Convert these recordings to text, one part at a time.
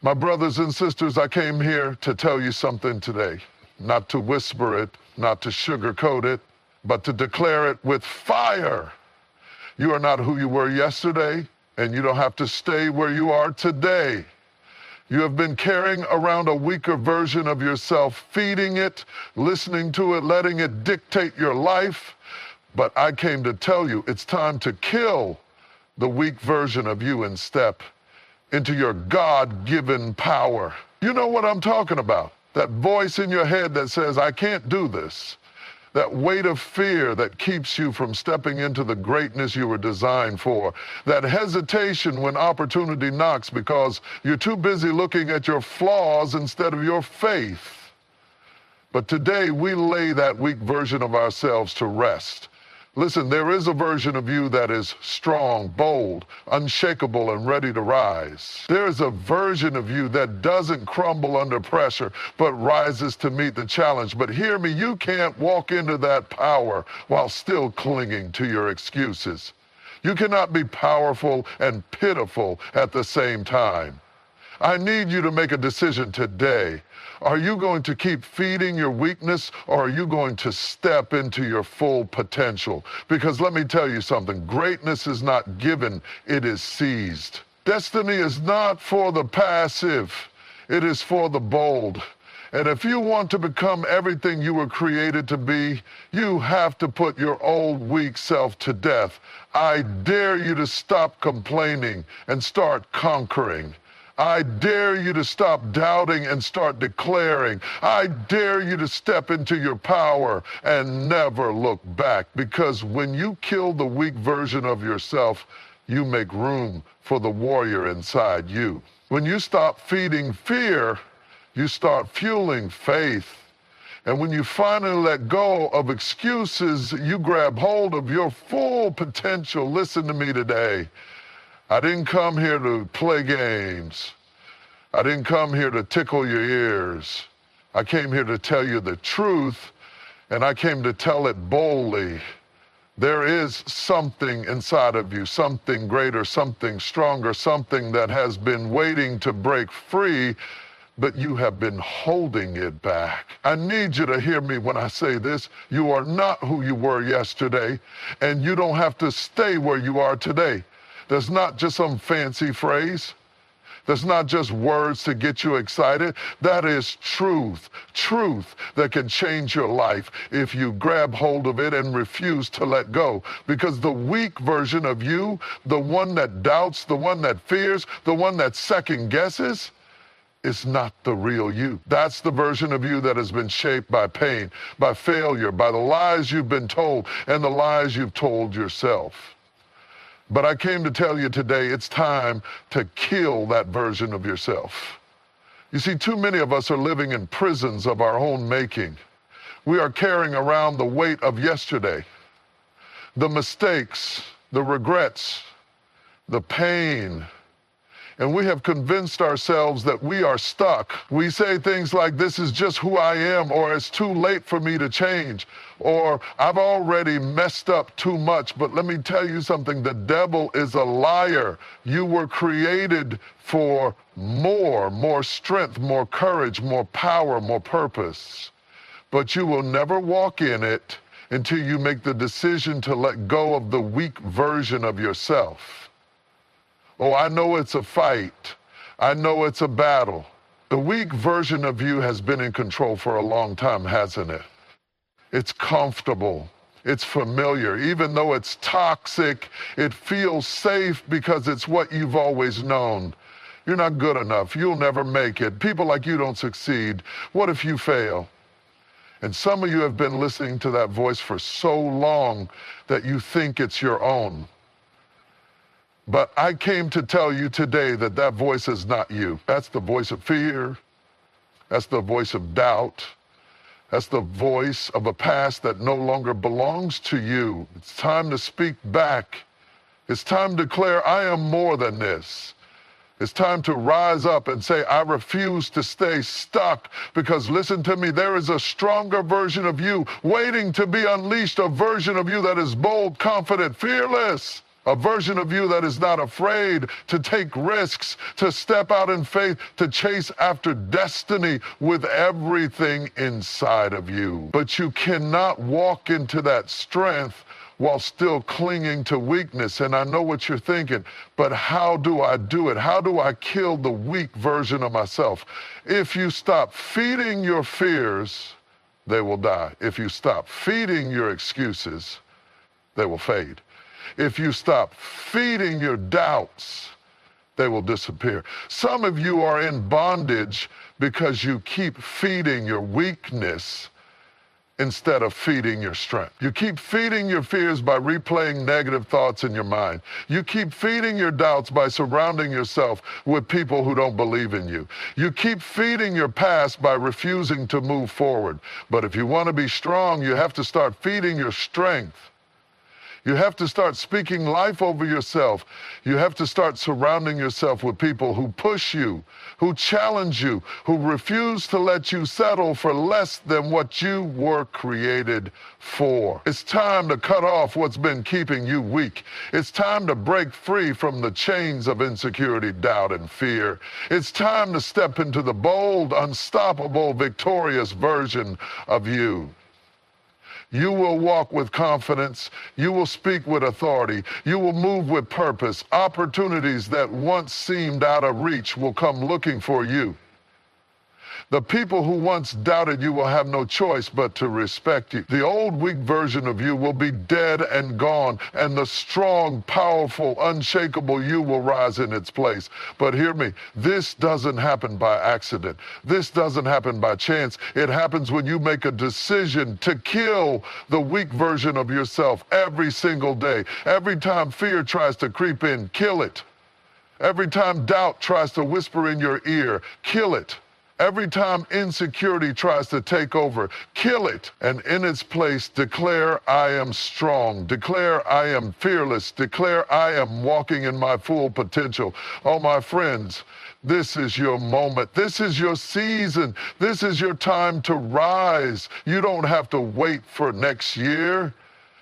My brothers and sisters, I came here to tell you something today, not to whisper it, not to sugarcoat it, but to declare it with fire. You are not who you were yesterday, and you don't have to stay where you are today. You have been carrying around a weaker version of yourself, feeding it, listening to it, letting it dictate your life. But I came to tell you it's time to kill the weak version of you and step into your God-given power. You know what I'm talking about. That voice in your head that says, I can't do this. That weight of fear that keeps you from stepping into the greatness you were designed for. That hesitation when opportunity knocks because you're too busy looking at your flaws instead of your faith. But today we lay that weak version of ourselves to rest. Listen, there is a version of you that is strong, bold, unshakable, and ready to rise. There is a version of you that doesn't crumble under pressure, but rises to meet the challenge. But hear me, you can't walk into that power while still clinging to your excuses. You cannot be powerful and pitiful at the same time. I need you to make a decision today. Are you going to keep feeding your weakness, or are you going to step into your full potential? Because let me tell you something, greatness is not given, it is seized. Destiny is not for the passive, it is for the bold. And if you want to become everything you were created to be, you have to put your old weak self to death. I dare you to stop complaining and start conquering. I dare you to stop doubting and start declaring. I dare you to step into your power and never look back. Because when you kill the weak version of yourself, you make room for the warrior inside you. When you stop feeding fear, you start fueling faith. And when you finally let go of excuses, you grab hold of your full potential. Listen to me today. I didn't come here to play games. I didn't come here to tickle your ears. I came here to tell you the truth, and I came to tell it boldly. There is something inside of you, something greater, something stronger, something that has been waiting to break free, but you have been holding it back. I need you to hear me when I say this. You are not who you were yesterday, and you don't have to stay where you are today. There's not just some fancy phrase. There's not just words to get you excited. That is truth that can change your life if you grab hold of it and refuse to let go. Because the weak version of you, the one that doubts, the one that fears, the one that second guesses, is not the real you. That's the version of you that has been shaped by pain, by failure, by the lies you've been told, and the lies you've told yourself. But I came to tell you today, it's time to kill that version of yourself. You see, too many of us are living in prisons of our own making. We are carrying around the weight of yesterday, the mistakes, the regrets, the pain. And we have convinced ourselves that we are stuck. We say things like, this is just who I am, or it's too late for me to change, or I've already messed up too much. But let me tell you something, the devil is a liar. You were created for more strength, more courage, more power, more purpose. But you will never walk in it until you make the decision to let go of the weak version of yourself. Oh, I know it's a fight. I know it's a battle. The weak version of you has been in control for a long time, hasn't it? It's comfortable. It's familiar. Even though it's toxic, it feels safe because it's what you've always known. You're not good enough. You'll never make it. People like you don't succeed. What if you fail? And some of you have been listening to that voice for so long that you think it's your own. But I came to tell you today that that voice is not you. That's the voice of fear. That's the voice of doubt. That's the voice of a past that no longer belongs to you. It's time to speak back. It's time to declare, I am more than this. It's time to rise up and say, I refuse to stay stuck, because listen to me, there is a stronger version of you waiting to be unleashed, a version of you that is bold, confident, fearless. A version of you that is not afraid to take risks, to step out in faith, to chase after destiny with everything inside of you. But you cannot walk into that strength while still clinging to weakness. And I know what you're thinking, but how do I do it? How do I kill the weak version of myself? If you stop feeding your fears, they will die. If you stop feeding your excuses, they will fade. If you stop feeding your doubts, they will disappear. Some of you are in bondage because you keep feeding your weakness instead of feeding your strength. You keep feeding your fears by replaying negative thoughts in your mind. You keep feeding your doubts by surrounding yourself with people who don't believe in you. You keep feeding your past by refusing to move forward. But if you want to be strong, you have to start feeding your strength. You have to start speaking life over yourself. You have to start surrounding yourself with people who push you, who challenge you, who refuse to let you settle for less than what you were created for. It's time to cut off what's been keeping you weak. It's time to break free from the chains of insecurity, doubt, and fear. It's time to step into the bold, unstoppable, victorious version of you. You will walk with confidence. You will speak with authority. You will move with purpose. Opportunities that once seemed out of reach will come looking for you. The people who once doubted you will have no choice but to respect you. The old weak version of you will be dead and gone, and the strong, powerful, unshakable you will rise in its place. But hear me, this doesn't happen by accident. This doesn't happen by chance. It happens when you make a decision to kill the weak version of yourself every single day. Every time fear tries to creep in, kill it. Every time doubt tries to whisper in your ear, kill it. Every time insecurity tries to take over, kill it. And in its place, declare, I am strong. Declare, I am fearless. Declare, I am walking in my full potential. Oh, my friends, this is your moment. This is your season. This is your time to rise. You don't have to wait for next year.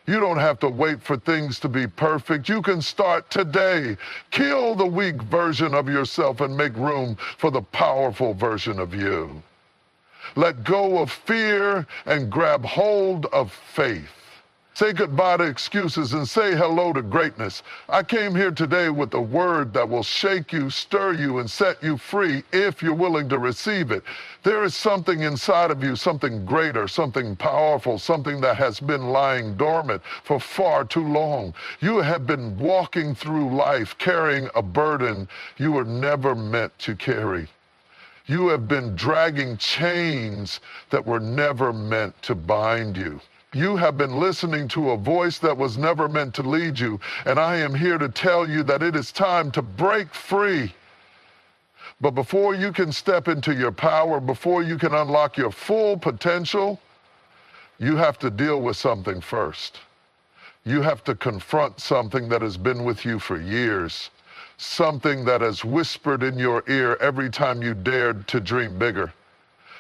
You don't have to wait for things to be perfect. You can start today. Kill the weak version of yourself and make room for the powerful version of you. Let go of fear and grab hold of faith. Say goodbye to excuses and say hello to greatness. I came here today with a word that will shake you, stir you, and set you free if you're willing to receive it. There is something inside of you, something greater, something powerful, something that has been lying dormant for far too long. You have been walking through life carrying a burden you were never meant to carry. You have been dragging chains that were never meant to bind you. You have been listening to a voice that was never meant to lead you, and I am here to tell you that it is time to break free. But before you can step into your power, before you can unlock your full potential, you have to deal with something first. You have to confront something that has been with you for years, something that has whispered in your ear every time you dared to dream bigger.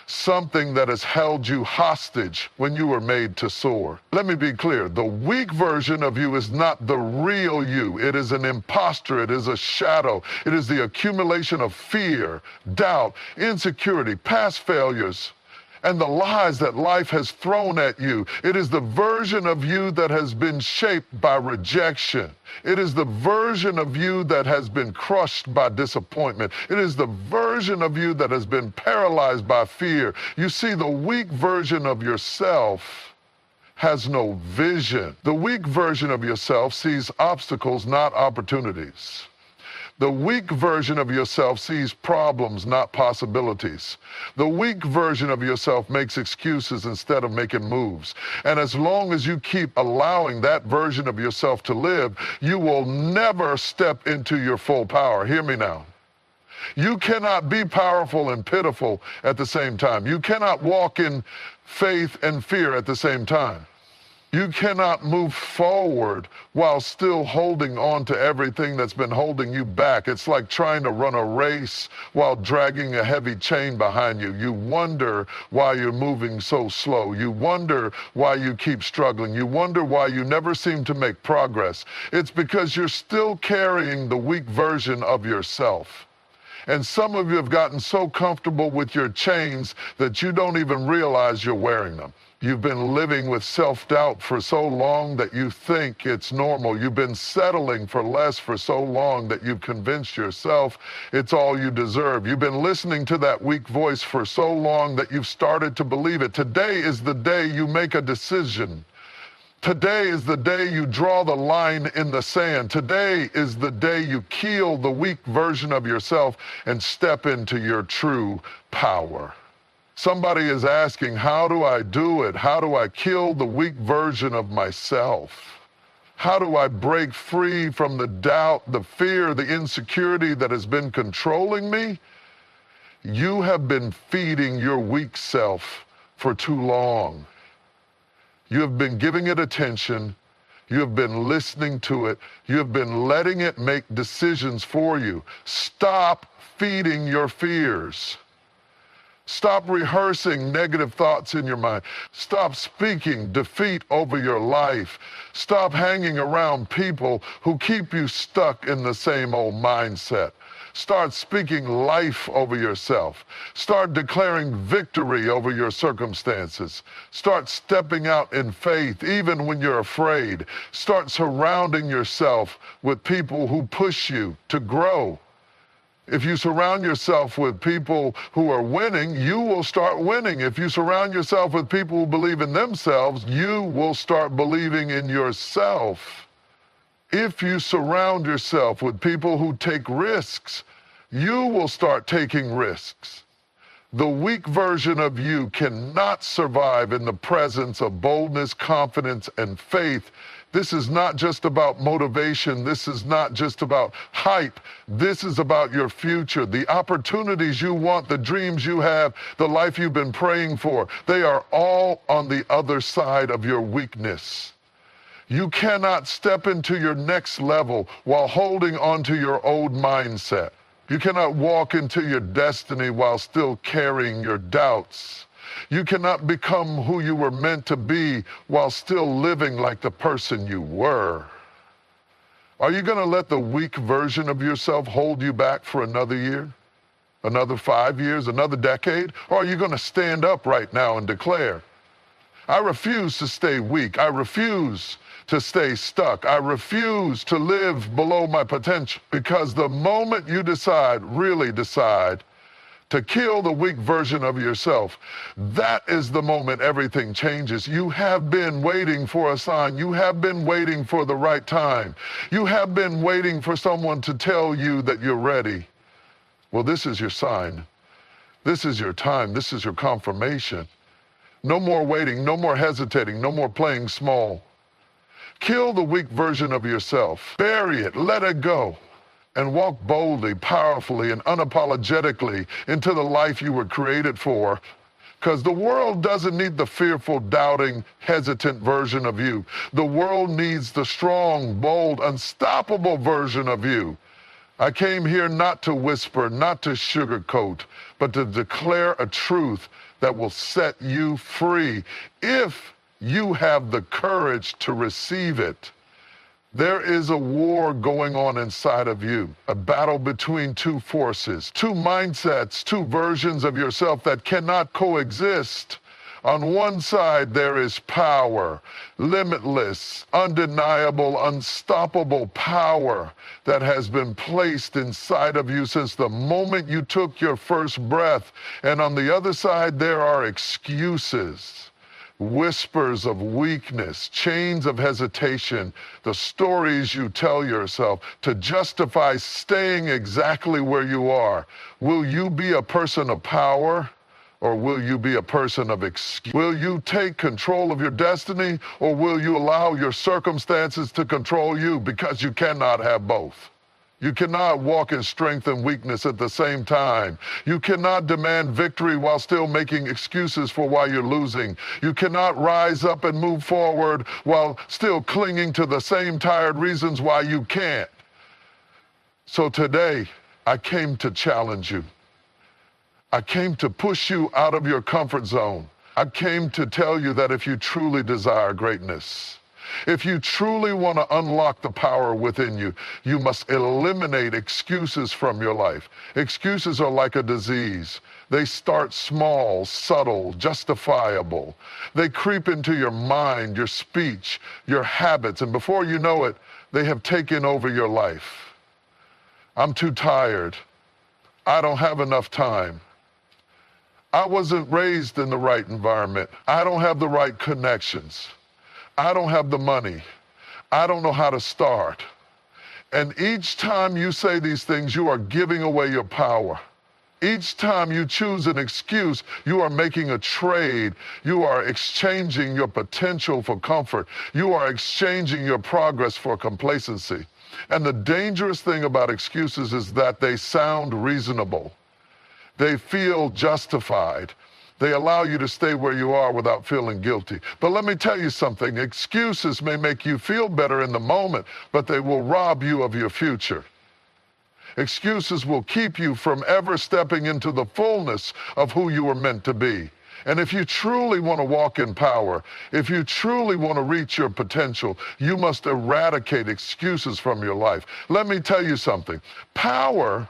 Something that has held you hostage when you were made to soar. Let me be clear. The weak version of you is not the real you. It is an imposter. It is a shadow. It is the accumulation of fear, doubt, insecurity, past failures, and the lies that life has thrown at you. It is the version of you that has been shaped by rejection. It is the version of you that has been crushed by disappointment. It is the version of you that has been paralyzed by fear. You see, the weak version of yourself has no vision. The weak version of yourself sees obstacles, not opportunities. The weak version of yourself sees problems, not possibilities. The weak version of yourself makes excuses instead of making moves. And as long as you keep allowing that version of yourself to live, you will never step into your full power. Hear me now. You cannot be powerful and pitiful at the same time. You cannot walk in faith and fear at the same time. You cannot move forward while still holding on to everything that's been holding you back. It's like trying to run a race while dragging a heavy chain behind you. You wonder why you're moving so slow. You wonder why you keep struggling. You wonder why you never seem to make progress. It's because you're still carrying the weak version of yourself. And some of you have gotten so comfortable with your chains that you don't even realize you're wearing them. You've been living with self-doubt for so long that you think it's normal. You've been settling for less for so long that you've convinced yourself it's all you deserve. You've been listening to that weak voice for so long that you've started to believe it. Today is the day you make a decision. Today is the day you draw the line in the sand. Today is the day you kill the weak version of yourself and step into your true power. Somebody is asking, how do I do it? How do I kill the weak version of myself? How do I break free from the doubt, the fear, the insecurity that has been controlling me? You have been feeding your weak self for too long. You have been giving it attention. You have been listening to it. You have been letting it make decisions for you. Stop feeding your fears. Stop rehearsing negative thoughts in your mind. Stop speaking defeat over your life. Stop hanging around people who keep you stuck in the same old mindset. Start speaking life over yourself. Start declaring victory over your circumstances. Start stepping out in faith even when you're afraid. Start surrounding yourself with people who push you to grow. If you surround yourself with people who are winning, you will start winning. If you surround yourself with people who believe in themselves, you will start believing in yourself. If you surround yourself with people who take risks, you will start taking risks. The weak version of you cannot survive in the presence of boldness, confidence, and faith. This is not just about motivation. This is not just about hype. This is about your future, the opportunities you want, the dreams you have, the life you've been praying for. They are all on the other side of your weakness. You cannot step into your next level while holding on to your old mindset. You cannot walk into your destiny while still carrying your doubts. You cannot become who you were meant to be while still living like the person you were. Are you going to let the weak version of yourself hold you back for another year, another 5 years, another decade? Or are you going to stand up right now and declare, I refuse to stay weak. I refuse to stay stuck. I refuse to live below my potential. Because the moment you decide, really decide, to kill the weak version of yourself, that is the moment everything changes. You have been waiting for a sign. You have been waiting for the right time. You have been waiting for someone to tell you that you're ready. Well, this is your sign. This is your time. This is your confirmation. No more waiting, no more hesitating, no more playing small. Kill the weak version of yourself. Bury it, let it go, and walk boldly, powerfully, and unapologetically into the life you were created for. Because the world doesn't need the fearful, doubting, hesitant version of you. The world needs the strong, bold, unstoppable version of you. I came here not to whisper, not to sugarcoat, but to declare a truth that will set you free if you have the courage to receive it. There is a war going on inside of you, a battle between two forces, two mindsets, two versions of yourself that cannot coexist. On one side, there is power, limitless, undeniable, unstoppable power that has been placed inside of you since the moment you took your first breath. And on the other side, there are excuses, whispers of weakness, chains of hesitation, the stories you tell yourself to justify staying exactly where you are. Will you be a person of power, or will you be a person of excuse? Will you take control of your destiny, or will you allow your circumstances to control you? Because you cannot have both. You cannot walk in strength and weakness at the same time. You cannot demand victory while still making excuses for why you're losing. You cannot rise up and move forward while still clinging to the same tired reasons why you can't. So today, I came to challenge you. I came to push you out of your comfort zone. I came to tell you that if you truly desire greatness, if you truly want to unlock the power within you, you must eliminate excuses from your life. Excuses are like a disease. They start small, subtle, justifiable. They creep into your mind, your speech, your habits, and before you know it, they have taken over your life. I'm too tired. I don't have enough time. I wasn't raised in the right environment. I don't have the right connections. I don't have the money. I don't know how to start. And each time you say these things, you are giving away your power. Each time you choose an excuse, you are making a trade. You are exchanging your potential for comfort. You are exchanging your progress for complacency. And the dangerous thing about excuses is that they sound reasonable. They feel justified. They allow you to stay where you are without feeling guilty. But let me tell you something. Excuses may make you feel better in the moment, but they will rob you of your future. Excuses will keep you from ever stepping into the fullness of who you were meant to be. And if you truly want to walk in power, if you truly want to reach your potential, you must eradicate excuses from your life. Let me tell you something. Power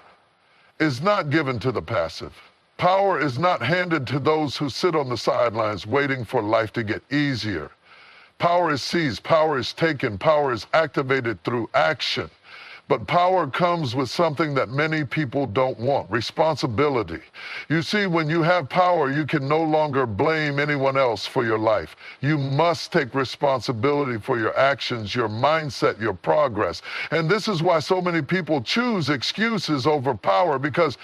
is not given to the passive. Power is not handed to those who sit on the sidelines waiting for life to get easier. Power is seized, power is taken, power is activated through action. But power comes with something that many people don't want: responsibility. You see, when you have power, you can no longer blame anyone else for your life. You must take responsibility for your actions, your mindset, your progress. And this is why so many people choose excuses over power, because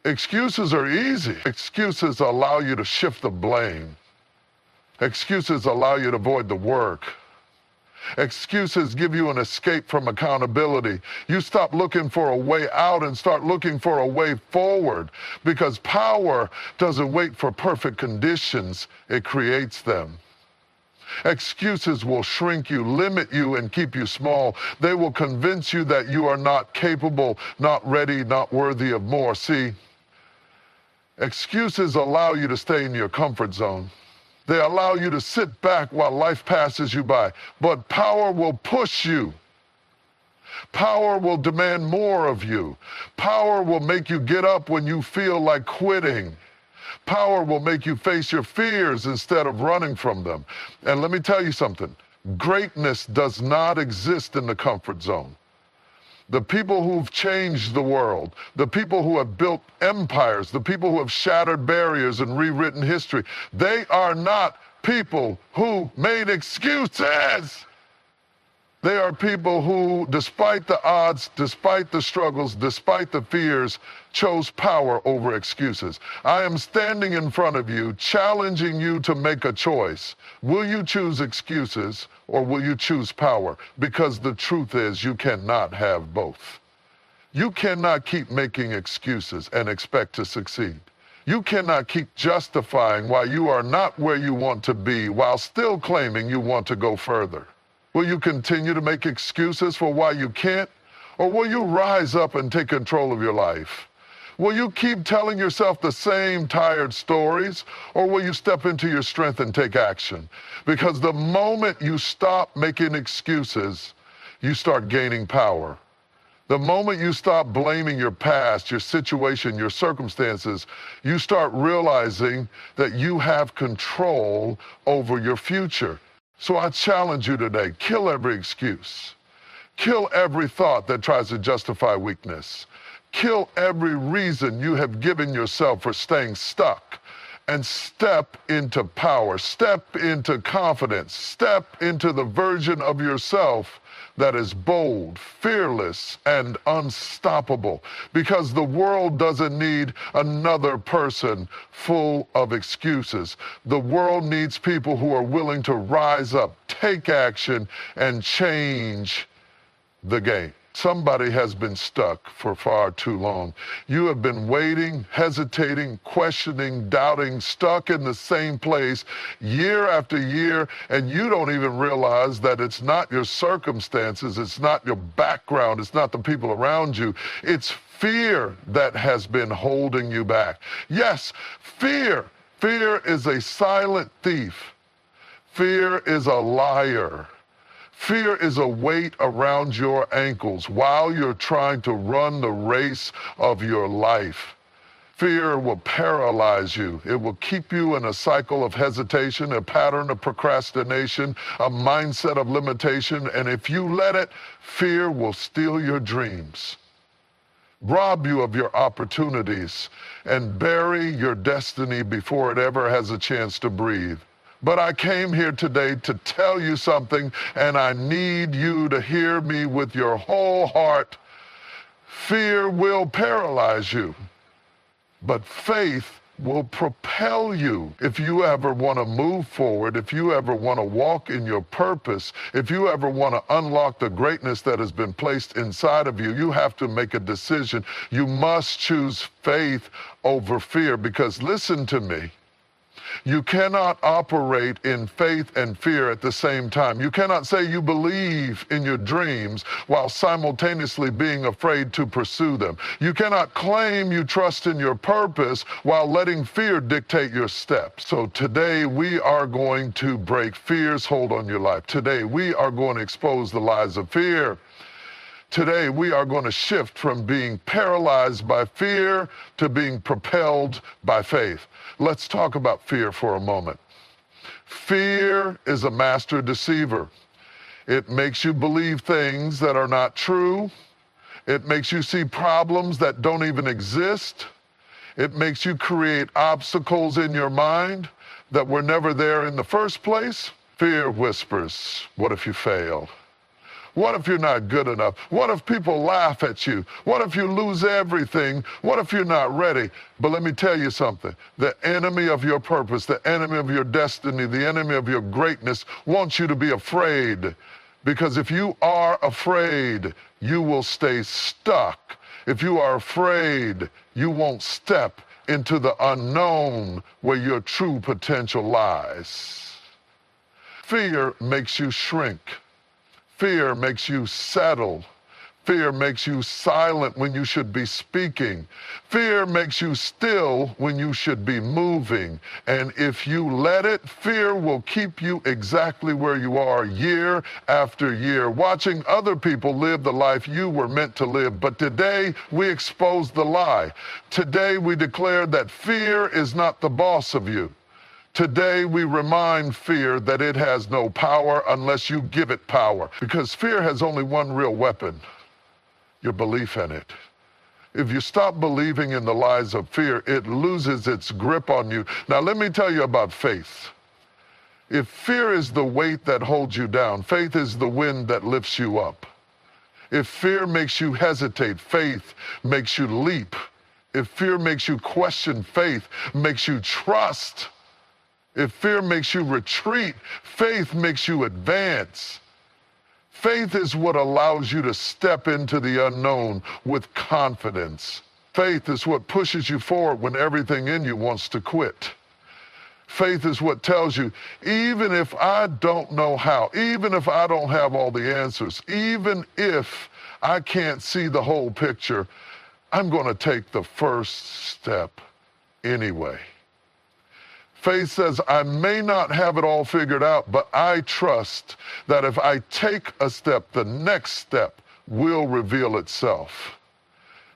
excuses are easy. Excuses allow you to shift the blame. Excuses allow you to avoid the work. Excuses give you an escape from accountability. You stop looking for a way out and start looking for a way forward, because power doesn't wait for perfect conditions, it creates them. Excuses will shrink you, limit you, and keep you small. They will convince you that you are not capable, not ready, not worthy of more. See, excuses allow you to stay in your comfort zone. They allow you to sit back while life passes you by. But power will push you. Power will demand more of you. Power will make you get up when you feel like quitting. Power will make you face your fears instead of running from them. And let me tell you something. Greatness does not exist in the comfort zone. The people who've changed the world, the people who have built empires, the people who have shattered barriers and rewritten history, they are not people who made excuses. They are people who, despite the odds, despite the struggles, despite the fears, chose power over excuses. I am standing in front of you, challenging you to make a choice. Will you choose excuses or will you choose power? Because the truth is, you cannot have both. You cannot keep making excuses and expect to succeed. You cannot keep justifying why you are not where you want to be while still claiming you want to go further. Will you continue to make excuses for why you can't? Or will you rise up and take control of your life? Will you keep telling yourself the same tired stories? Or will you step into your strength and take action? Because the moment you stop making excuses, you start gaining power. The moment you stop blaming your past, your situation, your circumstances, you start realizing that you have control over your future. So I challenge you today, kill every excuse. Kill every thought that tries to justify weakness. Kill every reason you have given yourself for staying stuck, and step into power, step into confidence, step into the version of yourself that is bold, fearless, and unstoppable. Because the world doesn't need another person full of excuses. The world needs people who are willing to rise up, take action, and change the game. Somebody has been stuck for far too long. You have been waiting, hesitating, questioning, doubting, stuck in the same place year after year, and you don't even realize that it's not your circumstances, it's not your background, it's not the people around you. It's fear that has been holding you back. Yes, fear. Fear is a silent thief. Fear is a liar. Fear is a weight around your ankles while you're trying to run the race of your life. Fear will paralyze you. It will keep you in a cycle of hesitation, a pattern of procrastination, a mindset of limitation, and if you let it, fear will steal your dreams, rob you of your opportunities, and bury your destiny before it ever has a chance to breathe. But I came here today to tell you something, and I need you to hear me with your whole heart. Fear will paralyze you, but faith will propel you. If you ever want to move forward, if you ever want to walk in your purpose, if you ever want to unlock the greatness that has been placed inside of you, you have to make a decision. You must choose faith over fear, because listen to me. You cannot operate in faith and fear at the same time. You cannot say you believe in your dreams while simultaneously being afraid to pursue them. You cannot claim you trust in your purpose while letting fear dictate your steps. So today we are going to break fear's hold on your life. Today we are going to expose the lies of fear. Today, we are going to shift from being paralyzed by fear to being propelled by faith. Let's talk about fear for a moment. Fear is a master deceiver. It makes you believe things that are not true. It makes you see problems that don't even exist. It makes you create obstacles in your mind that were never there in the first place. Fear whispers, what if you fail? What if you're not good enough? What if people laugh at you? What if you lose everything? What if you're not ready? But let me tell you something. The enemy of your purpose, the enemy of your destiny, the enemy of your greatness wants you to be afraid. Because if you are afraid, you will stay stuck. If you are afraid, you won't step into the unknown where your true potential lies. Fear makes you shrink. Fear makes you settle. Fear makes you silent when you should be speaking. Fear makes you still when you should be moving. And if you let it, fear will keep you exactly where you are year after year, watching other people live the life you were meant to live. But today, we expose the lie. Today, we declare that fear is not the boss of you. Today, we remind fear that it has no power unless you give it power. Because fear has only one real weapon, your belief in it. If you stop believing in the lies of fear, it loses its grip on you. Now, let me tell you about faith. If fear is the weight that holds you down, faith is the wind that lifts you up. If fear makes you hesitate, faith makes you leap. If fear makes you question, faith makes you trust. If fear makes you retreat, faith makes you advance. Faith is what allows you to step into the unknown with confidence. Faith is what pushes you forward when everything in you wants to quit. Faith is what tells you, even if I don't know how, even if I don't have all the answers, even if I can't see the whole picture, I'm going to take the first step anyway. Faith says, I may not have it all figured out, but I trust that if I take a step, the next step will reveal itself.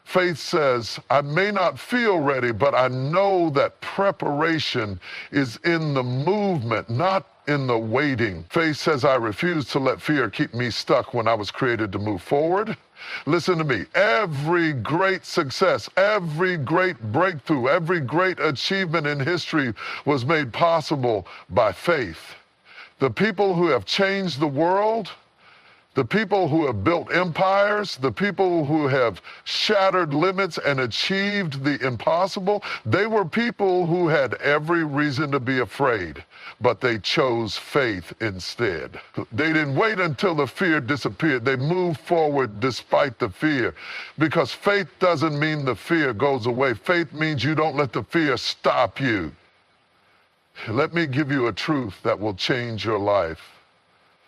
Faith says, I may not feel ready, but I know that preparation is in the movement, not in the waiting. Faith says, I refuse to let fear keep me stuck when I was created to move forward. Listen to me. Every great success, every great breakthrough, every great achievement in history was made possible by faith. The people who have changed the world, The people who have built empires, the people who have shattered limits and achieved the impossible, they were people who had every reason to be afraid, but they chose faith instead. They didn't wait until the fear disappeared. They moved forward despite the fear, because faith doesn't mean the fear goes away. Faith means you don't let the fear stop you. Let me give you a truth that will change your life.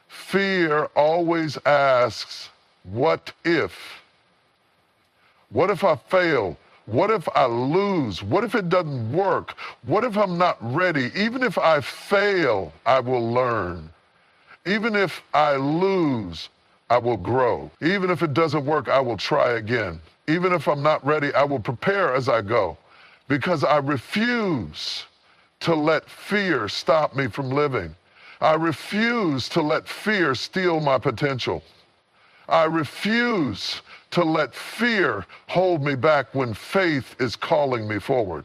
Fear always asks, what if? What if I fail? What if I lose? What if it doesn't work? What if I'm not ready? Even if I fail, I will learn. Even if I lose, I will grow. Even if it doesn't work, I will try again. Even if I'm not ready, I will prepare as I go, because I refuse to let fear stop me from living. I refuse to let fear steal my potential. I refuse to let fear hold me back when faith is calling me forward.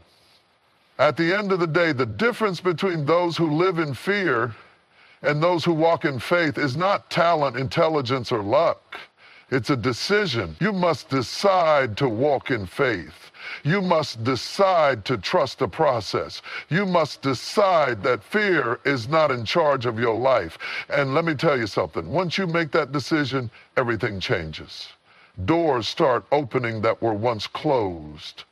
At the end of the day, the difference between those who live in fear and those who walk in faith is not talent, intelligence, or luck. It's a decision. You must decide to walk in faith. You must decide to trust the process. You must decide that fear is not in charge of your life. And let me tell you something. Once you make that decision, everything changes. Doors start opening that were once closed.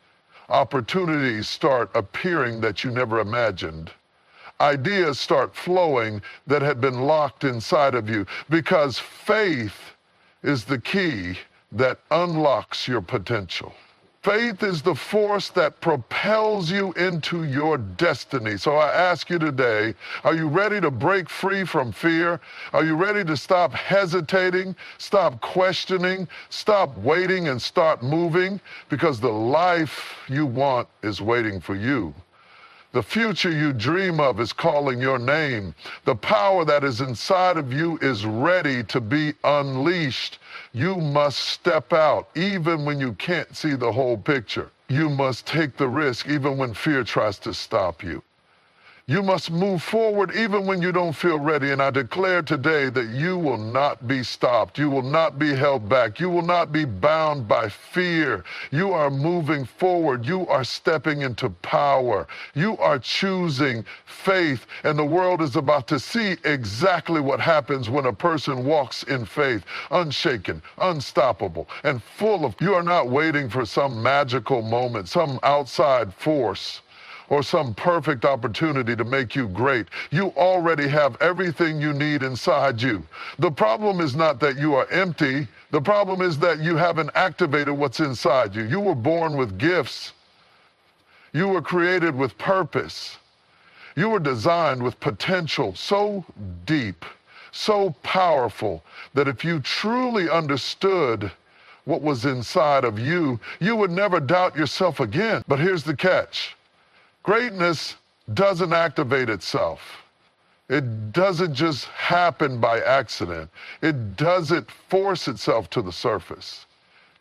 Opportunities start appearing that you never imagined. Ideas start flowing that had been locked inside of you, because faith is the key that unlocks your potential. Faith is the force that propels you into your destiny. So I ask you today, are you ready to break free from fear? Are you ready to stop hesitating, stop questioning, stop waiting, and start moving? Because the life you want is waiting for you. The future you dream of is calling your name. The power that is inside of you is ready to be unleashed. You must step out even when you can't see the whole picture. You must take the risk even when fear tries to stop you. You must move forward even when you don't feel ready. And I declare today that you will not be stopped. You will not be held back. You will not be bound by fear. You are moving forward. You are stepping into power. You are choosing faith. And the world is about to see exactly what happens when a person walks in faith, unshaken, unstoppable, and full of. You are not waiting for some magical moment, some outside force, or some perfect opportunity to make you great. You already have everything you need inside you. The problem is not that you are empty. The problem is that you haven't activated what's inside you. You were born with gifts. You were created with purpose. You were designed with potential so deep, so powerful, that if you truly understood what was inside of you, you would never doubt yourself again. But here's the catch. Greatness doesn't activate itself. It doesn't just happen by accident. It doesn't force itself to the surface.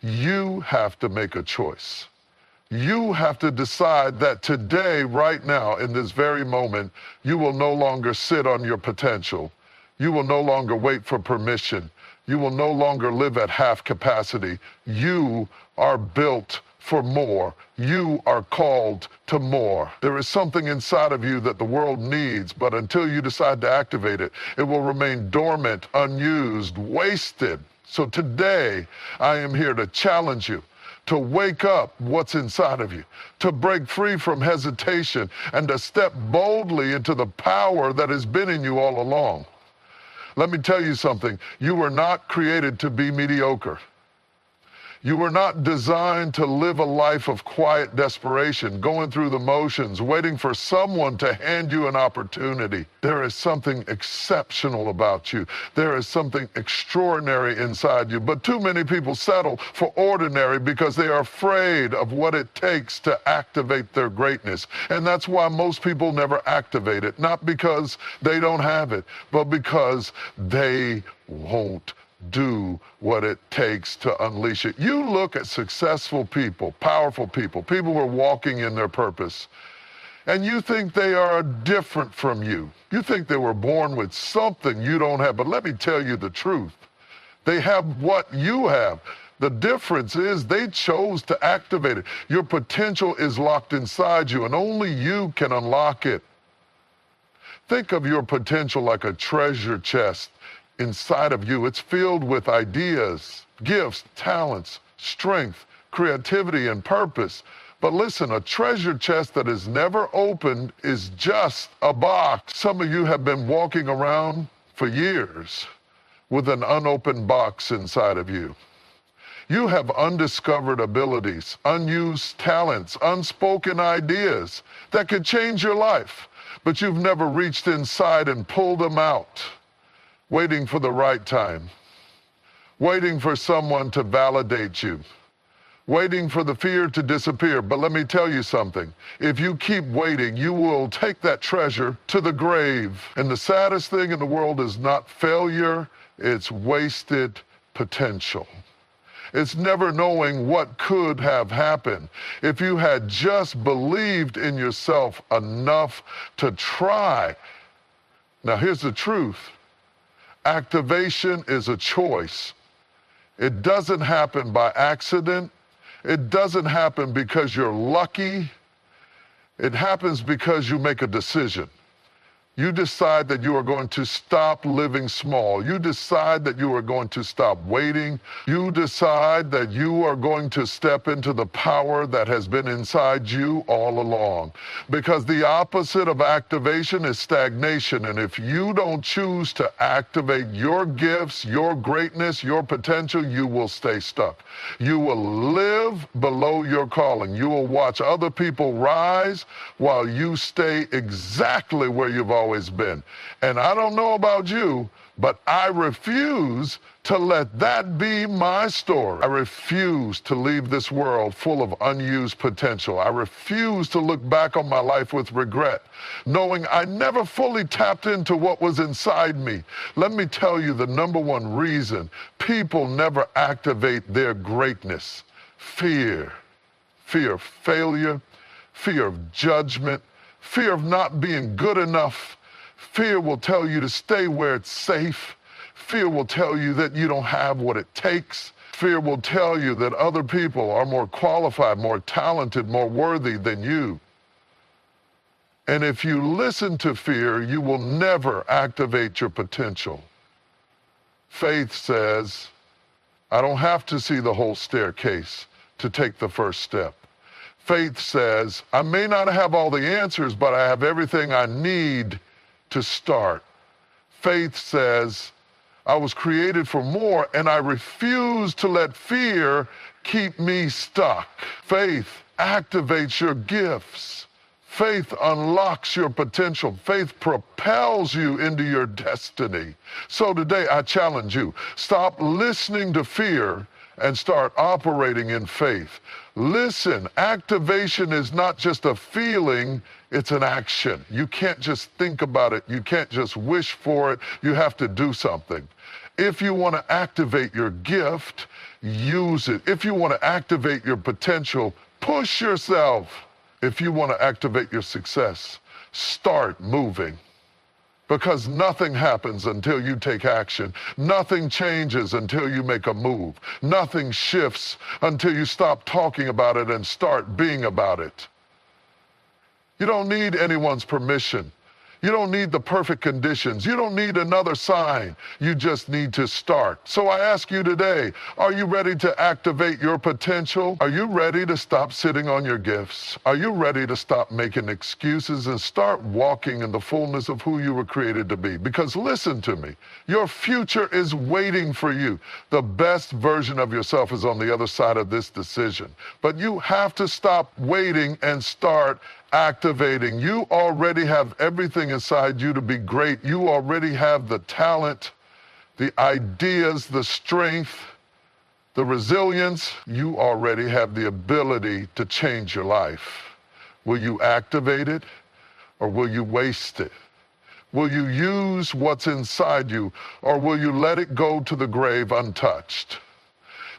You have to make a choice. You have to decide that today, right now, in this very moment, you will no longer sit on your potential. You will no longer wait for permission. You will no longer live at half capacity. You are built for more. You are called to more. There is something inside of you that the world needs, but until you decide to activate it, it will remain dormant, unused, wasted. So today, I am here to challenge you to wake up what's inside of you, to break free from hesitation, and to step boldly into the power that has been in you all along. Let me tell you something. You were not created to be mediocre. You were not designed to live a life of quiet desperation, going through the motions, waiting for someone to hand you an opportunity. There is something exceptional about you. There is something extraordinary inside you. But too many people settle for ordinary because they are afraid of what it takes to activate their greatness. And that's why most people never activate it. Not because they don't have it, but because they won't do what it takes to unleash it. You look at successful people, powerful people, people who are walking in their purpose, and you think they are different from you. You think they were born with something you don't have. But let me tell you the truth. They have what you have. The difference is they chose to activate it. Your potential is locked inside you, and only you can unlock it. Think of your potential like a treasure chest inside of you. It's filled with ideas, gifts, talents, strength, creativity, and purpose. But listen, a treasure chest that is never opened is just a box. Some of you have been walking around for years with an unopened box inside of you. You have undiscovered abilities, unused talents, unspoken ideas that could change your life, but you've never reached inside and pulled them out, waiting for the right time, waiting for someone to validate you, waiting for the fear to disappear. But let me tell you something. If you keep waiting, you will take that treasure to the grave. And the saddest thing in the world is not failure, it's wasted potential. It's never knowing what could have happened. If you had just believed in yourself enough to try. Now here's the truth. Activation is a choice. It doesn't happen by accident. It doesn't happen because you're lucky. It happens because you make a decision. You decide that you are going to stop living small. You decide that you are going to stop waiting. You decide that you are going to step into the power that has been inside you all along. Because the opposite of activation is stagnation. And if you don't choose to activate your gifts, your greatness, your potential, you will stay stuck. You will live below your calling. You will watch other people rise while you stay exactly where you've always been. And I don't know about you, but I refuse to let that be my story. I refuse to leave this world full of unused potential. I refuse to look back on my life with regret, knowing I never fully tapped into what was inside me. Let me tell you the number one reason people never activate their greatness: fear. Fear of failure, fear of judgment, fear of not being good enough. Fear will tell you to stay where it's safe. Fear will tell you that you don't have what it takes. Fear will tell you that other people are more qualified, more talented, more worthy than you. And if you listen to fear, you will never activate your potential. Faith says, I don't have to see the whole staircase to take the first step. Faith says, I may not have all the answers, but I have everything I need to start. Faith says, I was created for more, and I refuse to let fear keep me stuck. Faith activates your gifts. Faith unlocks your potential. Faith propels you into your destiny. So today I challenge you, stop listening to fear and start operating in faith. Listen, activation is not just a feeling, it's an action. You can't just think about it. You can't just wish for it. You have to do something. If you want to activate your gift, use it. If you want to activate your potential, push yourself. If you want to activate your success, start moving. Because nothing happens until you take action. Nothing changes until you make a move. Nothing shifts until you stop talking about it and start being about it. You don't need anyone's permission. You don't need the perfect conditions. You don't need another sign. You just need to start. So I ask you today, are you ready to activate your potential? Are you ready to stop sitting on your gifts? Are you ready to stop making excuses and start walking in the fullness of who you were created to be? Because listen to me, your future is waiting for you. The best version of yourself is on the other side of this decision. But you have to stop waiting and start activating. You already have everything inside you to be great. You already have the talent, the ideas, the strength, the resilience. You already have the ability to change your life. Will you activate it or will you waste it? Will you use what's inside you or will you let it go to the grave untouched?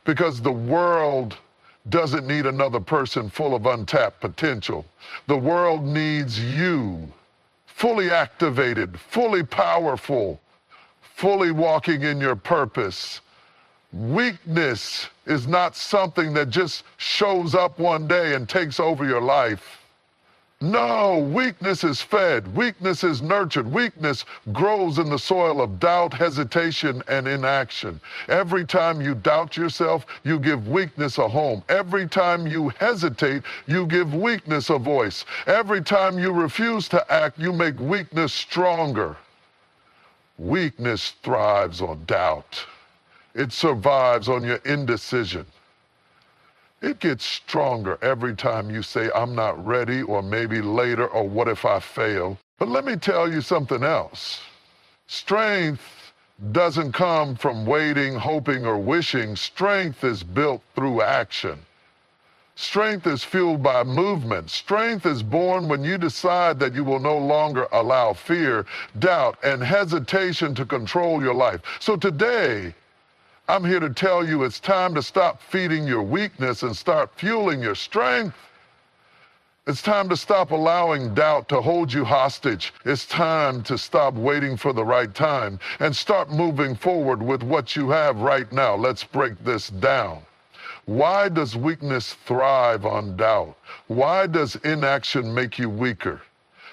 Because the world doesn't need another person full of untapped potential. The world needs you, fully activated, fully powerful, fully walking in your purpose, Weakness is not something that just shows up one day and takes over your life. No, weakness is fed, weakness is nurtured, weakness grows in the soil of doubt, hesitation, and inaction. Every time you doubt yourself, you give weakness a home. Every time you hesitate, you give weakness a voice. Every time you refuse to act, you make weakness stronger. Weakness thrives on doubt. It survives on your indecision. It gets stronger every time you say, I'm not ready, or maybe later, or what if I fail? But let me tell you something else. Strength doesn't come from waiting, hoping, or wishing. Strength is built through action. Strength is fueled by movement. Strength is born when you decide that you will no longer allow fear, doubt, and hesitation to control your life. So today, I'm here to tell you it's time to stop feeding your weakness and start fueling your strength. It's time to stop allowing doubt to hold you hostage. It's time to stop waiting for the right time and start moving forward with what you have right now. Let's break this down. Why does weakness thrive on doubt? Why does inaction make you weaker?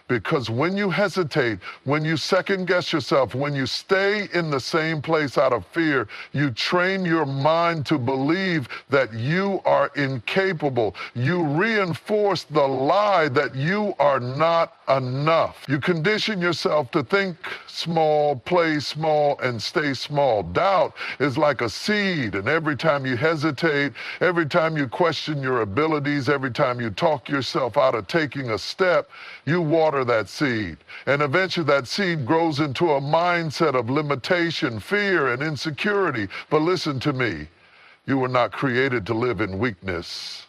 Because when you hesitate, when you second guess yourself, when you stay in the same place out of fear, you train your mind to believe that you are incapable. You reinforce the lie that you are not enough. You condition yourself to think small, play small, and stay small. Doubt is like a seed, and every time you hesitate, every time you question your abilities, every time you talk yourself out of taking a step, you water that seed. And eventually that seed grows into a mindset of limitation, fear, and insecurity. But listen to me, you were not created to live in weakness.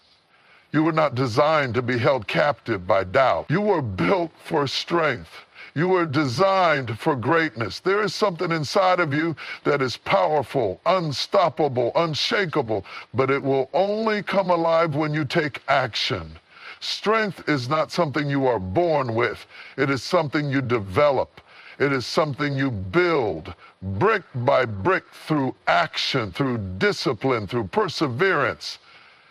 You were not designed to be held captive by doubt. You were built for strength. You were designed for greatness. There is something inside of you that is powerful, unstoppable, unshakable, but it will only come alive when you take action. Strength is not something you are born with. It is something you develop. It is something you build brick by brick through action, through discipline, through perseverance.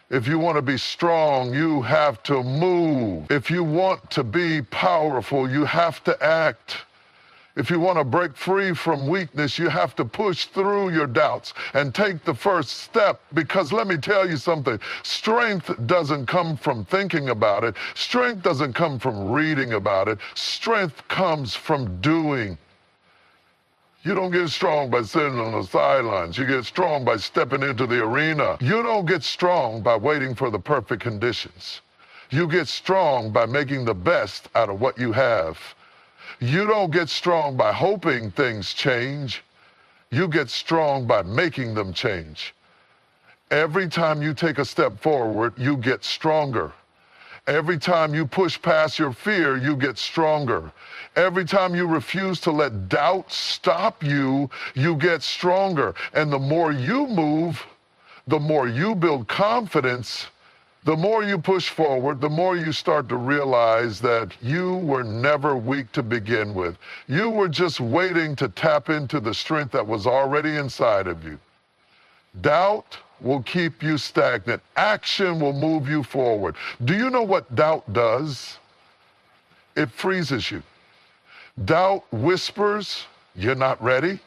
If you want to be strong, you have to move. If you want to be powerful, you have to act. If you want to break free from weakness, you have to push through your doubts and take the first step. Because let me tell you something, strength doesn't come from thinking about it. Strength doesn't come from reading about it. Strength comes from doing. You don't get strong by sitting on the sidelines. You get strong by stepping into the arena. You don't get strong by waiting for the perfect conditions. You get strong by making the best out of what you have. You don't get strong by hoping things change. You get strong by making them change. Every time you take a step forward, you get stronger. Every time you push past your fear, you get stronger. Every time you refuse to let doubt stop you, you get stronger. And the more you move, the more you build confidence, the more you push forward, the more you start to realize that you were never weak to begin with. You were just waiting to tap into the strength that was already inside of you. Doubt will keep you stagnant. Action will move you forward. Do you know what doubt does? It freezes you. Doubt whispers, you're not ready.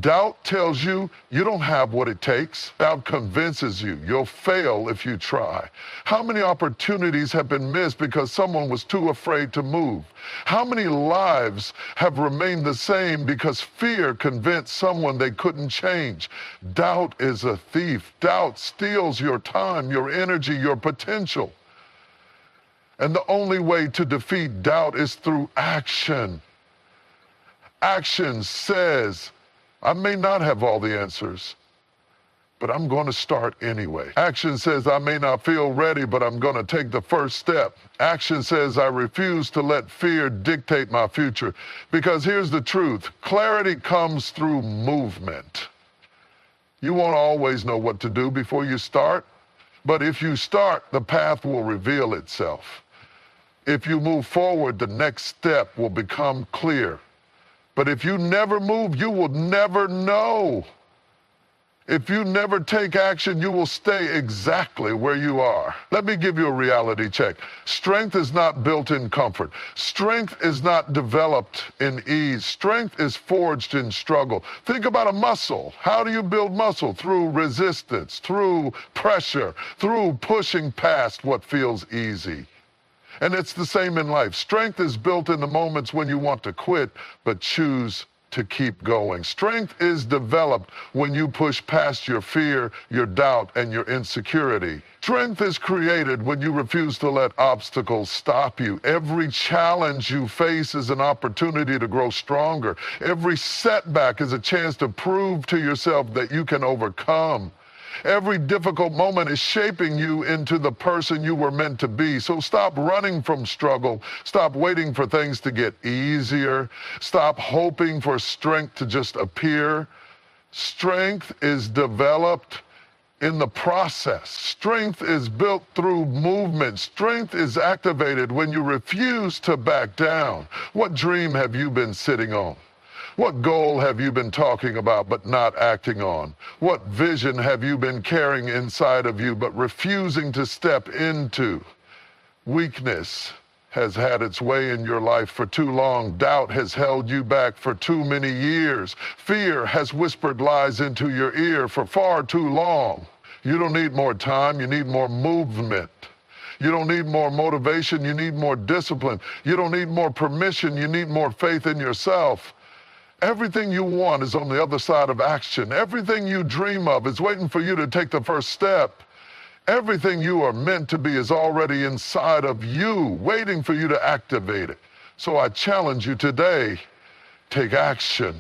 Doubt tells you you don't have what it takes. Doubt convinces you you'll fail if you try. How many opportunities have been missed because someone was too afraid to move? How many lives have remained the same because fear convinced someone they couldn't change? Doubt is a thief. Doubt steals your time, your energy, your potential. And the only way to defeat doubt is through action. Action says, I may not have all the answers, but I'm going to start anyway. Action says I may not feel ready, but I'm going to take the first step. Action says I refuse to let fear dictate my future. Because here's the truth, clarity comes through movement. You won't always know what to do before you start, but if you start, the path will reveal itself. If you move forward, the next step will become clear. But if you never move, you will never know. If you never take action, you will stay exactly where you are. Let me give you a reality check. Strength is not built in comfort. Strength is not developed in ease. Strength is forged in struggle. Think about a muscle. How do you build muscle? Through resistance, through pressure, through pushing past what feels easy. And it's the same in life. Strength is built in the moments when you want to quit, but choose to keep going. Strength is developed when you push past your fear, your doubt, and your insecurity. Strength is created when you refuse to let obstacles stop you. Every challenge you face is an opportunity to grow stronger. Every setback is a chance to prove to yourself that you can overcome. Every difficult moment is shaping you into the person you were meant to be. So stop running from struggle. Stop waiting for things to get easier. Stop hoping for strength to just appear. Strength is developed in the process. Strength is built through movement. Strength is activated when you refuse to back down. What dream have you been sitting on? What goal have you been talking about but not acting on? What vision have you been carrying inside of you but refusing to step into? Weakness has had its way in your life for too long. Doubt has held you back for too many years. Fear has whispered lies into your ear for far too long. You don't need more time, you need more movement. You don't need more motivation, you need more discipline. You don't need more permission, you need more faith in yourself. Everything you want is on the other side of action. Everything you dream of is waiting for you to take the first step. Everything you are meant to be is already inside of you, waiting for you to activate it. So I challenge you today, take action.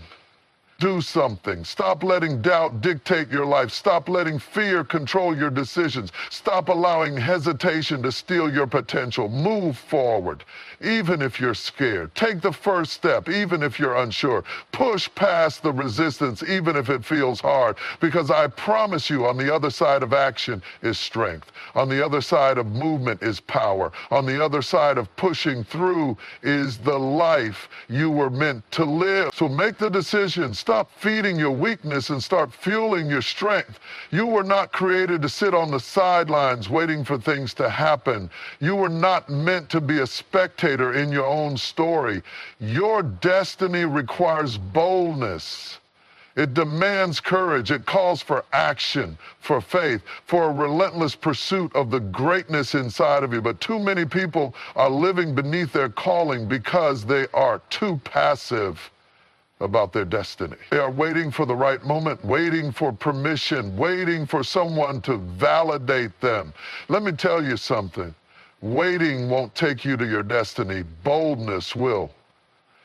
Do something. Stop letting doubt dictate your life. Stop letting fear control your decisions. Stop allowing hesitation to steal your potential. Move forward, even if you're scared. Take the first step, even if you're unsure. Push past the resistance, even if it feels hard, because I promise you, on the other side of action is strength. On the other side of movement is power. On the other side of pushing through is the life you were meant to live. So make the decision. Stop feeding your weakness and start fueling your strength. You were not created to sit on the sidelines waiting for things to happen. You were not meant to be a spectator in your own story. Your destiny requires boldness. It demands courage. It calls for action, for faith, for a relentless pursuit of the greatness inside of you. But too many people are living beneath their calling because they are too passive about their destiny. They are waiting for the right moment, waiting for permission, waiting for someone to validate them. Let me tell you something. Waiting won't take you to your destiny. Boldness will.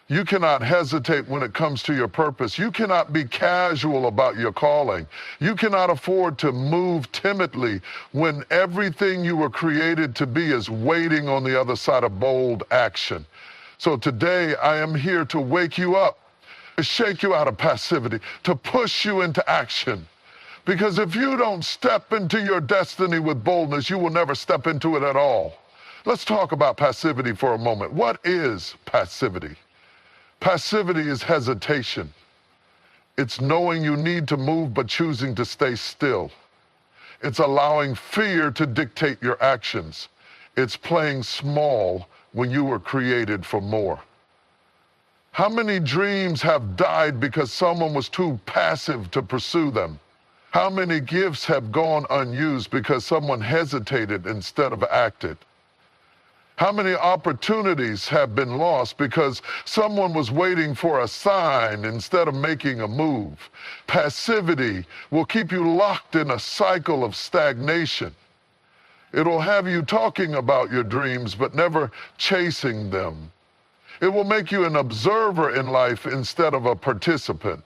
You cannot hesitate when it comes to your purpose. You cannot be casual about your calling. You cannot afford to move timidly when everything you were created to be is waiting on the other side of bold action. So today I am here to wake you up, to shake you out of passivity, to push you into action. Because if you don't step into your destiny with boldness, you will never step into it at all. Let's talk about passivity for a moment. What is passivity? Passivity is hesitation. It's knowing you need to move but choosing to stay still. It's allowing fear to dictate your actions. It's playing small when you were created for more. How many dreams have died because someone was too passive to pursue them? How many gifts have gone unused because someone hesitated instead of acted? How many opportunities have been lost because someone was waiting for a sign instead of making a move? Passivity will keep you locked in a cycle of stagnation. It will have you talking about your dreams but never chasing them. It will make you an observer in life instead of a participant.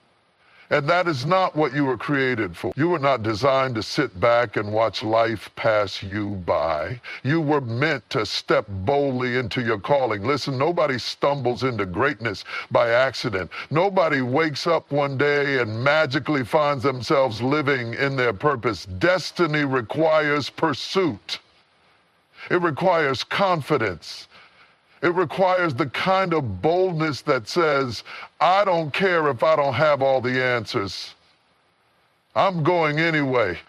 And that is not what you were created for. You were not designed to sit back and watch life pass you by. You were meant to step boldly into your calling. Listen, nobody stumbles into greatness by accident. Nobody wakes up one day and magically finds themselves living in their purpose. Destiny requires pursuit. It requires confidence. It requires the kind of boldness that says, I don't care if I don't have all the answers. I'm going anyway.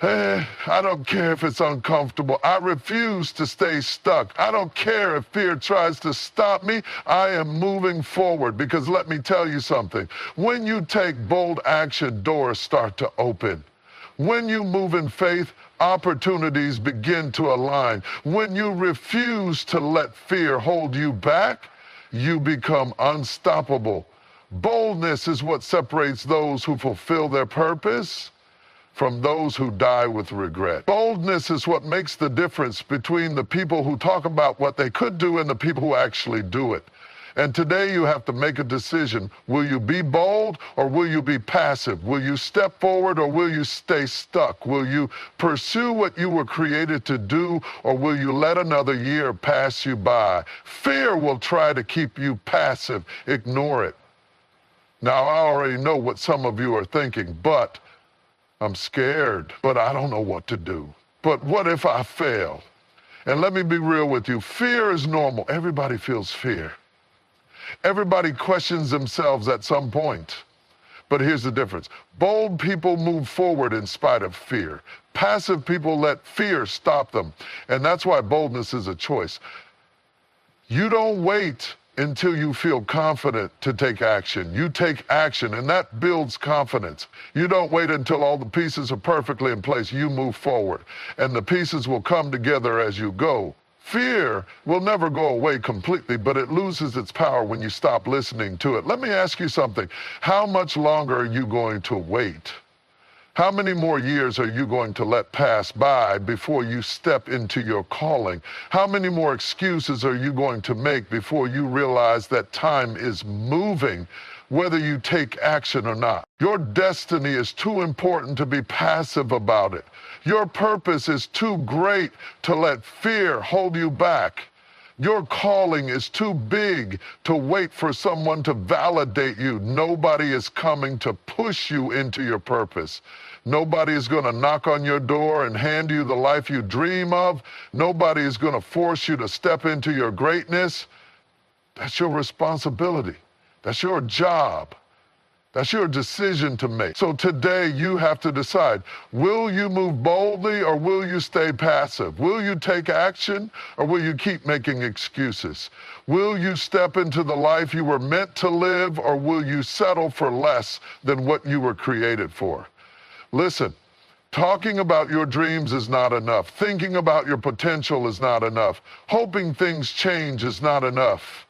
I don't care if it's uncomfortable. I refuse to stay stuck. I don't care if fear tries to stop me. I am moving forward, because let me tell you something. When you take bold action, doors start to open. When you move in faith, opportunities begin to align. When you refuse to let fear hold you back, you become unstoppable. Boldness is what separates those who fulfill their purpose from those who die with regret. Boldness is what makes the difference between the people who talk about what they could do and the people who actually do it. And today you have to make a decision. Will you be bold or will you be passive? Will you step forward or will you stay stuck? Will you pursue what you were created to do, or will you let another year pass you by? Fear will try to keep you passive. Ignore it. Now, I already know what some of you are thinking, but I'm scared, but I don't know what to do. But what if I fail? And let me be real with you. Fear is normal. Everybody feels fear. Everybody questions themselves at some point. But here's the difference. Bold people move forward in spite of fear. Passive people let fear stop them. And that's why boldness is a choice. You don't wait until you feel confident to take action. You take action, and that builds confidence. You don't wait until all the pieces are perfectly in place. You move forward, and the pieces will come together as you go. Fear will never go away completely, but it loses its power when you stop listening to it. Let me ask you something. How much longer are you going to wait? How many more years are you going to let pass by before you step into your calling? How many more excuses are you going to make before you realize that time is moving, whether you take action or not? Your destiny is too important to be passive about it. Your purpose is too great to let fear hold you back. Your calling is too big to wait for someone to validate you. Nobody is coming to push you into your purpose. Nobody is going to knock on your door and hand you the life you dream of. Nobody is going to force you to step into your greatness. That's your responsibility. That's your job. That's your decision to make. So today you have to decide, will you move boldly or will you stay passive? Will you take action or will you keep making excuses? Will you step into the life you were meant to live or will you settle for less than what you were created for? Listen, talking about your dreams is not enough. Thinking about your potential is not enough. Hoping things change is not enough.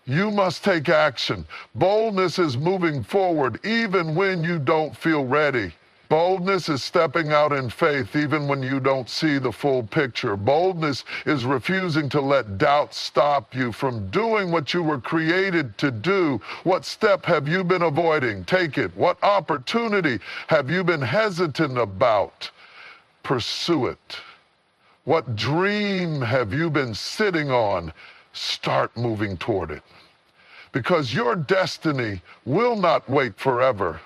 You must take action. Boldness is moving forward even when you don't feel ready. Boldness is stepping out in faith even when you don't see the full picture. Boldness is refusing to let doubt stop you from doing what you were created to do. What step have you been avoiding? Take it. What opportunity have you been hesitant about? Pursue it. What dream have you been sitting on? Start moving toward it. Because your destiny will not wait forever.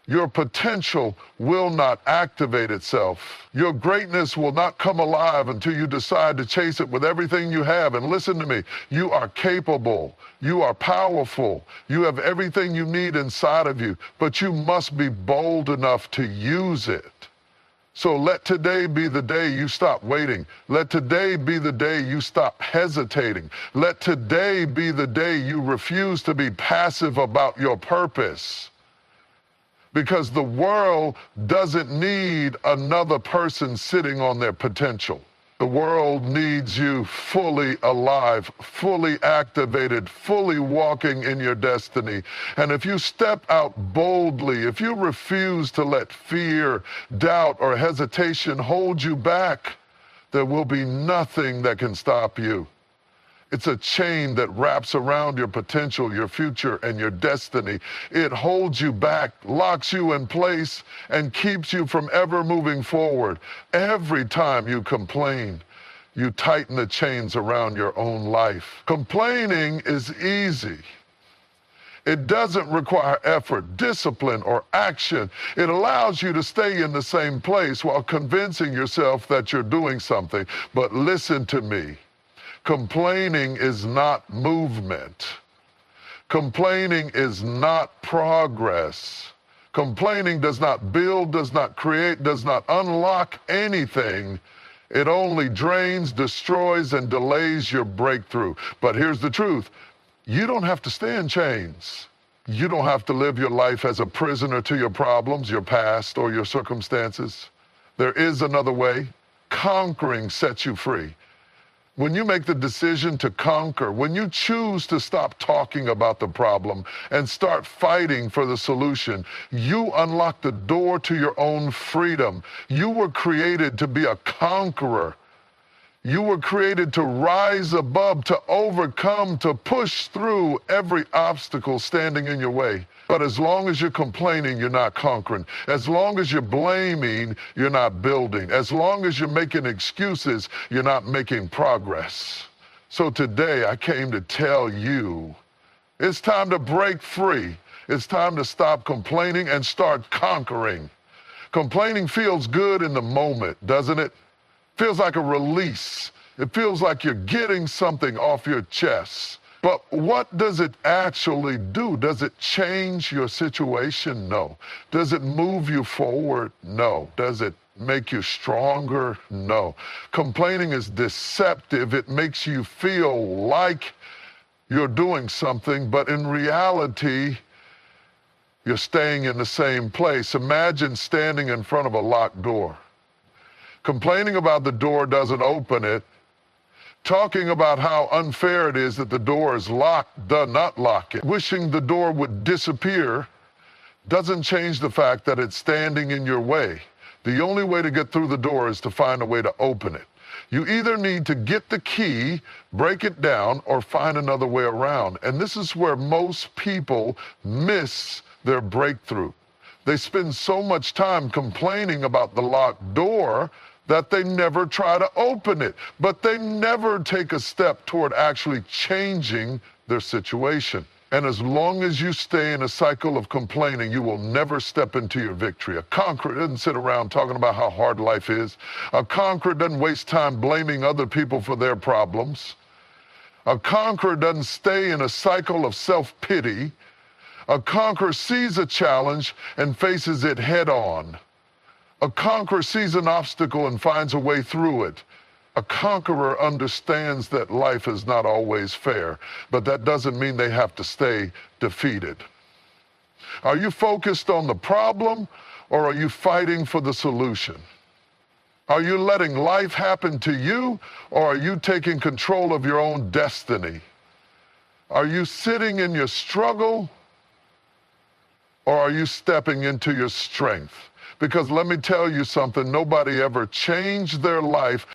Your potential will not activate itself. Your greatness will not come alive until you decide to chase it with everything you have. And listen to me, you are capable. You are powerful. You have everything you need inside of you, but you must be bold enough to use it. So let today be the day you stop waiting. Let today be the day you stop hesitating. Let today be the day you refuse to be passive about your purpose. Because the world doesn't need another person sitting on their potential. The world needs you fully alive, fully activated, fully walking in your destiny. And if you step out boldly, if you refuse to let fear, doubt, or hesitation hold you back, there will be nothing that can stop you. It's a chain that wraps around your potential, your future, and your destiny. It holds you back, locks you in place, and keeps you from ever moving forward. Every time you complain, you tighten the chains around your own life. Complaining is easy. It doesn't require effort, discipline, or action. It allows you to stay in the same place while convincing yourself that you're doing something. But listen to me. Complaining is not movement. Complaining is not progress. Complaining does not build, does not create, does not unlock anything. It only drains, destroys, and delays your breakthrough. But here's the truth. You don't have to stay in chains. You don't have to live your life as a prisoner to your problems, your past, or your circumstances. There is another way. Conquering sets you free. When you make the decision to conquer, when you choose to stop talking about the problem and start fighting for the solution, you unlock the door to your own freedom. You were created to be a conqueror. You were created to rise above, to overcome, to push through every obstacle standing in your way. But as long as you're complaining, you're not conquering. As long as you're blaming, you're not building. As long as you're making excuses, you're not making progress. So today I came to tell you, it's time to break free. It's time to stop complaining and start conquering. Complaining feels good in the moment, doesn't it? Feels like a release. It feels like you're getting something off your chest. But what does it actually do? Does it change your situation? No. Does it move you forward? No. Does it make you stronger? No. Complaining is deceptive. It makes you feel like you're doing something, but in reality, you're staying in the same place. Imagine standing in front of a locked door. Complaining about the door doesn't open it. Talking about how unfair it is that the door is locked does not lock it. Wishing the door would disappear doesn't change the fact that it's standing in your way. The only way to get through the door is to find a way to open it. You either need to get the key, break it down, or find another way around. And this is where most people miss their breakthrough. They spend so much time complaining about the locked door that they never try to open it, but they never take a step toward actually changing their situation. And as long as you stay in a cycle of complaining, you will never step into your victory. A conqueror doesn't sit around talking about how hard life is. A conqueror doesn't waste time blaming other people for their problems. A conqueror doesn't stay in a cycle of self-pity. A conqueror sees a challenge and faces it head on. A conqueror sees an obstacle and finds a way through it. A conqueror understands that life is not always fair, but that doesn't mean they have to stay defeated. Are you focused on the problem, or are you fighting for the solution? Are you letting life happen to you, or are you taking control of your own destiny? Are you sitting in your struggle, or are you stepping into your strength? Because let me tell you something, nobody ever changed their life